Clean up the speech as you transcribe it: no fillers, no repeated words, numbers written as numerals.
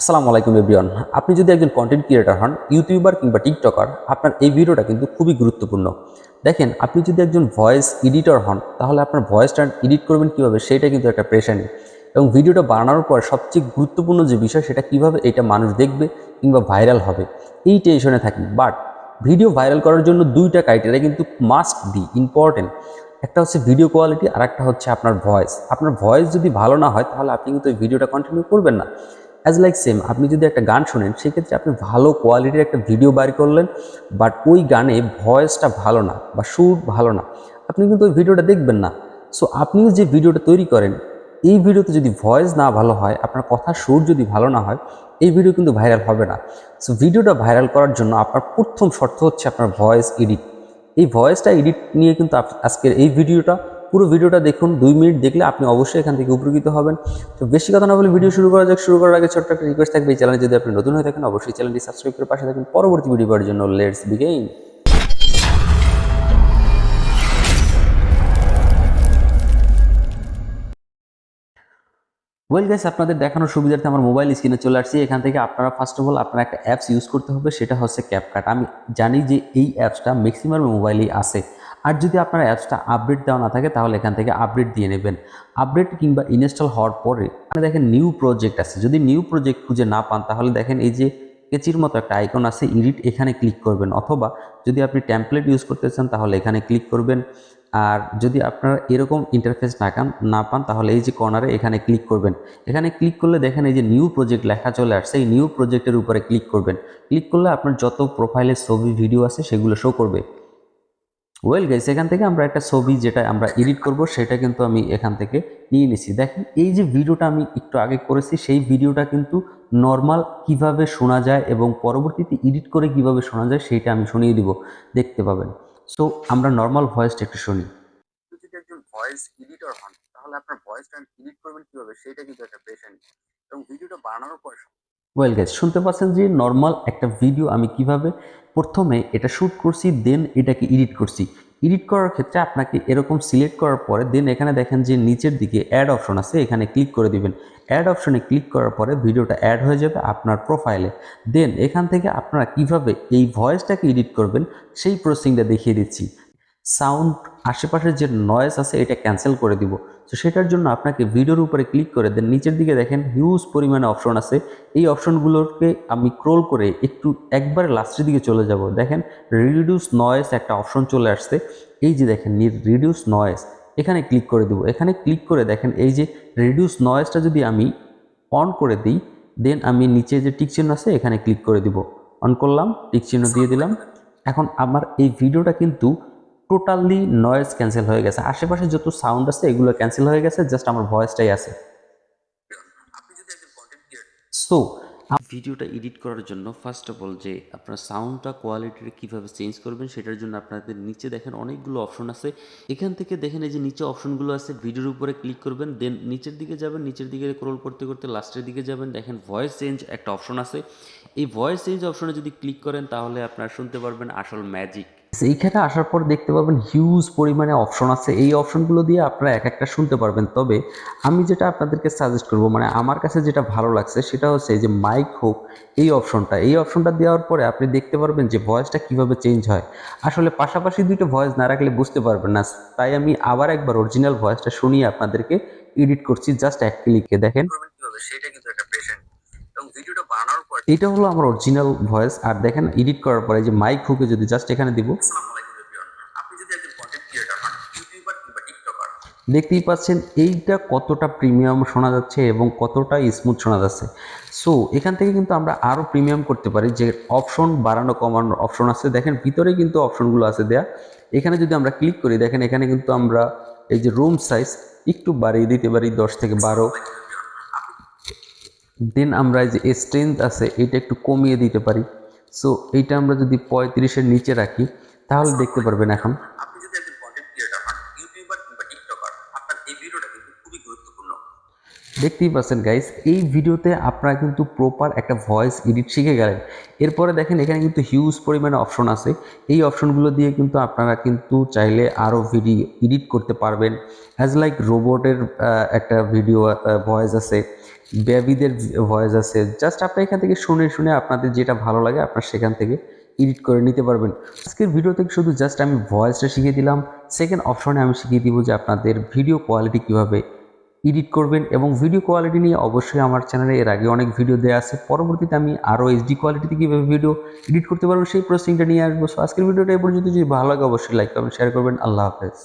আসসালামু আলাইকুম এভরিওয়ান। আপনি যদি একজন কন্টেন্ট ক্রিয়েটর হন, ইউটিউবার কিংবা টিকটকার, আপনার এই ভিডিওটা কিন্তু খুবই গুরুত্বপূর্ণ। দেখেন, আপনি যদি একজন ভয়েস এডিটর হন, তাহলে আপনার ভয়েসটা এডিট করবেন কীভাবে সেটা কিন্তু একটা পেশানি। এবং ভিডিওটা বানানোর পর সবচেয়ে গুরুত্বপূর্ণ যে বিষয় সেটা কীভাবে এটা মানুষ দেখবে কিংবা ভাইরাল হবে, এই টেনশনে থাকি। বাট ভিডিও ভাইরাল করার জন্য দুইটা ক্রাইটেরিয়া কিন্তু মাস্ট বি ইম্পর্টেন্ট। একটা হচ্ছে ভিডিও কোয়ালিটি, আর একটা হচ্ছে আপনার ভয়েস। আপনার ভয়েস যদি ভালো না হয় তাহলে আপনি কিন্তু এই ভিডিওটা কন্টিনিউ করবেন না। অ্যাজ লাইক সেম, আপনি যদি একটা গান শোনেন সেক্ষেত্রে আপনি ভালো কোয়ালিটির একটা ভিডিও বাইর করলেন, বাট ওই গানে ভয়েসটা ভালো না বা সুর ভালো না, আপনি কিন্তু ওই ভিডিওটা দেখবেন না। সো আপনিও যে ভিডিওটা তৈরি করেন, এই ভিডিওতে যদি ভয়েস না ভালো হয়, আপনার কথার সুর যদি ভালো না হয়, এই ভিডিও কিন্তু ভাইরাল হবে না। সো ভিডিওটা ভাইরাল করার জন্য আপনার প্রথম শর্ত হচ্ছে আপনার ভয়েস এডিট। এই ভয়েসটা এডিট নিয়ে কিন্তু আজকের এই ভিডিওটা, পুরো ভিডিওটা দেখুন। 2 মিনিট দেখলে আপনি অবশ্যই এখান থেকে উপকৃত হবেন। তো বেশি কথা না বলে ভিডিও শুরু করা যাক। শুরু করার আগে ছোট্ট একটা রিকোয়েস্ট থাকবে, এই চ্যানেলে যদি আপনি নতুন হয়ে থাকেন অবশ্যই চ্যানেলটি সাবস্ক্রাইব করে পাশে থাকুন পরবর্তী ভিডিও পাওয়ার জন্য। Let's begin. ওয়েল গাইস, আপনাদের দেখানোর সুবিধার্থে আমার মোবাইল স্ক্রিনে চলে আসছি। এখান থেকে আপনারা ফার্স্ট অফ অল আপনারা একটা অ্যাপস ইউজ করতে হবে, সেটা হচ্ছে ক্যাপকাট। আমি জানি যে এই অ্যাপসটা ম্যাক্সিমাম মোবাইলেই আছে। আর যদি আপনার অ্যাপসটা আপডেট দেওয়া না থাকে তাহলে এখান থেকে আপডেট দিয়ে নেবেন। আপডেট কিংবা ইনস্টল হওয়ার পরে আপনি দেখেন নিউ প্রজেক্ট আছে। যদি নিউ প্রজেক্ট খুঁজে না পান তাহলে দেখেন এই যে কেচির মতো একটা আইকন আছে এডিট, এখানে ক্লিক করবেন। অথবা যদি আপনি টেমপ্লেট ইউজ করতে চান তাহলে এখানে ক্লিক করবেন। আর যদি আপনারা এরকম ইন্টারফেস না পান তাহলে এই যে কর্নারে এখানে ক্লিক করবেন। এখানে ক্লিক করলে দেখেন এই যে নিউ প্রজেক্ট লেখা চলে আসছে। এই নিউ প্রজেক্টের উপরে ক্লিক করবেন। ক্লিক করলে আপনার যত প্রোফাইলে ছবি ভিডিও আছে সেগুলো শো করবে। ওয়েল গাইস, এখান থেকে আমরা একটা ছবি যেটা আমরা এডিট করব সেটা কিন্তু আমি এখান থেকে নিয়ে নিছি। দেখেন এই যে ভিডিওটা আমি একটু আগে করেছি সেই ভিডিওটা কিন্তু নর্মাল কিভাবে শোনা যায় এবং পরবর্তীতে এডিট করে কিভাবে শোনা যায় সেইটা আমি শুনিয়ে দিব, দেখতে পাবেন। সো আমরা নর্মাল ভয়েসটা একটু শুনি। যদি একজন ভয়েস এডিটর হন তাহলে আপনার ভয়েসটা এডিট করবেন কিভাবে সেটা কিন্তু একটা পেশানি। এবং ভিডিওটা বানানোর পর ওয়েল গাইস, শুনতে পাচ্ছেন যে নর্মাল একটা ভিডিও আমি কিভাবে প্রথমে এটা শ্যুট করছি, দেন এটাকে এডিট করছি। এডিট করার ক্ষেত্রে আপনাকে এরকম সিলেক্ট করার পরে দেন এখানে দেখেন যে নিচের দিকে অ্যাড অপশন আছে, এখানে ক্লিক করে দিবেন। অ্যাড অপশনে ক্লিক করার পরে ভিডিওটা অ্যাড হয়ে যাবে আপনার প্রোফাইলে। দেন এখান থেকে আপনারা কিভাবে এই ভয়েসটাকে এডিট করবেন সেই প্রসেসিংটা দেখিয়ে দিচ্ছি। সাউন্ড, আশেপাশের যে নয়েজ আছে এটা ক্যান্সেল করে দিব। তো সেটার জন্য আপনাকে ভিডিওর উপরে ক্লিক করে দেন নিচের দিকে দেখেন হিউজ পরিমাণে অপশন আছে। এই অপশনগুলোকে আমি স্ক্রল করে একটু একবারে লাস্টের দিকে চলে যাব। দেখেন রিডিউস নয়েজ একটা অপশন চলে আসছে। এই যে দেখেন রিডিউস নয়েজ, এখানে ক্লিক করে দেবো। এখানে ক্লিক করে দেখেন এই যে রিডিউস নয়েজটা যদি আমি অন করে দিই, দেন আমি নিচে যে টিক চিহ্ন আছে এখানে ক্লিক করে দিব। অন করলাম, টিক চিহ্ন দিয়ে দিলাম। এখন আমার এই ভিডিওটা কিন্তু টোটালি নয়েজ ক্যান্সেল হয়ে গেছে। আশেপাশে যত সাউন্ড আছে এগুলো ক্যান্সেল হয়ে গেছে, জাস্ট আমার ভয়েসটাই আছে। সো ভিডিওটা এডিট করার জন্য ফার্স্ট অফ অল যে আপনার সাউন্ডটা কোয়ালিটিটা কীভাবে চেঞ্জ করবেন সেটার জন্য আপনাদের নিচে দেখেন অনেকগুলো অপশন আছে। এখান থেকে দেখেন এই যে নিচে অপশনগুলো আছে, ভিডিওর উপরে ক্লিক করবেন, দেন নিচের দিকে যাবেন, নিচের দিকে স্ক্রল করতে করতে লাস্টের দিকে যাবেন, দেখেন ভয়েস চেঞ্জ একটা অপশন আছে। এই ভয়েস চেঞ্জ অপশনে যদি ক্লিক করেন তাহলে আপনারা শুনতে পারবেন আসল ম্যাজিক। এইখানে আসার পর দেখতে পাবেন হিউজ পরিমাণে অপশন আছে। এই অপশনগুলো দিয়ে আপনারা এক একটা শুনতে পারবেন। তবে আমি যেটা আপনাদেরকে সাজেস্ট করব, মানে আমার কাছে যেটা ভালো লাগছে সেটা হচ্ছে এই যে মাইক হোক, এই অপশনটা দেওয়ার পরে আপনি দেখতে পারবেন যে ভয়েসটা কিভাবে চেঞ্জ হয়। আসলে পাশাপাশি দুইটা ভয়েস না রাখলে বুঝতে পারবেন না, তাই আমি আবার একবার অরিজিনাল ভয়েসটা শুনিয়ে আপনাদেরকে এডিট করছি জাস্ট এক ক্লিকে। দেখেন সেটা কিন্তু একটা পেশেন্ট এবং ভিডিওটা বানানোর পর এটা হলো আমার অরিজিনাল ভয়েস। আর দেখেন এডিট করার পরে যে মাইক হুকে যদি জাস্ট এখানে দিব, দেখতেই পাচ্ছেন এইটা কতটা প্রিমিয়াম শোনা যাচ্ছে এবং কতটা স্মুথ শোনা যাচ্ছে। সো এখান থেকে কিন্তু আমরা আরও প্রিমিয়াম করতে পারি, যে অপশন বাড়ানো কমানোর অপশন আছে। দেখেন ভিতরে কিন্তু অপশনগুলো আছে দেয়া। এখানে যদি আমরা ক্লিক করি দেখেন এখানে কিন্তু আমরা এই যে রুম সাইজ একটু বাড়িয়ে দিতে পারি 10 থেকে 12। দেন আমরা এই যে স্ট্রেংথ আছে এটা একটু কমিয়ে দিতে পারি। সো এইটা আমরা যদি 35-এর নিচে রাখি তাহলে দেখতে পারবেন এখন। আপনি যদি একজন কন্টেন্ট ক্রিয়েটর হন, ইউটিউবার কিংবা টিকটকার, আপনার এই ভিডিওটা কিন্তু খুবই গুরুত্বপূর্ণ। দেখতেই পাচ্ছেন গাইস, এই ভিডিওতে আপনারা কিন্তু প্রপার একটা ভয়েস এডিট শিখে গেলেন। এরপরে দেখেন এখানে কিন্তু হিউজ পরিমাণে অপশন আছে। এই অপশনগুলো দিয়ে কিন্তু আপনারা কিন্তু চাইলে আরও ভিডিও এডিট করতে পারবেন। অ্যাজ লাইক রোবটের একটা ভিডিও ভয়েস আছে, বেবিদের ভয়েস আছে। জাস্ট আপনি এখান থেকে শুনে শুনে আপনাদের যেটা ভালো লাগে আপনার সেখান থেকে এডিট করে নিতে পারবেন। আজকের ভিডিও থেকে শুধু জাস্ট আমি ভয়েসটা শিখিয়ে দিলাম। সেকেন্ড অপশনে আমি শিখিয়ে দিব যে আপনাদের ভিডিও কোয়ালিটি কীভাবে এডিট করবেন, এবং ভিডিও কোয়ালিটি নিয়ে অবশ্যই আমার চ্যানেলে এর আগে অনেক ভিডিও দেওয়া আছে। পরবর্তীতে আমি আরও এইচডি কোয়ালিটিতে কীভাবে ভিডিও এডিট করতে পারবো সেই প্রসেসিংটা নিয়ে আসবো। সো আজকের ভিডিওটা এই পর্যন্ত, যদি ভালো লাগে অবশ্যই লাইক করবেন, শেয়ার করবেন। আল্লাহ হাফেজ।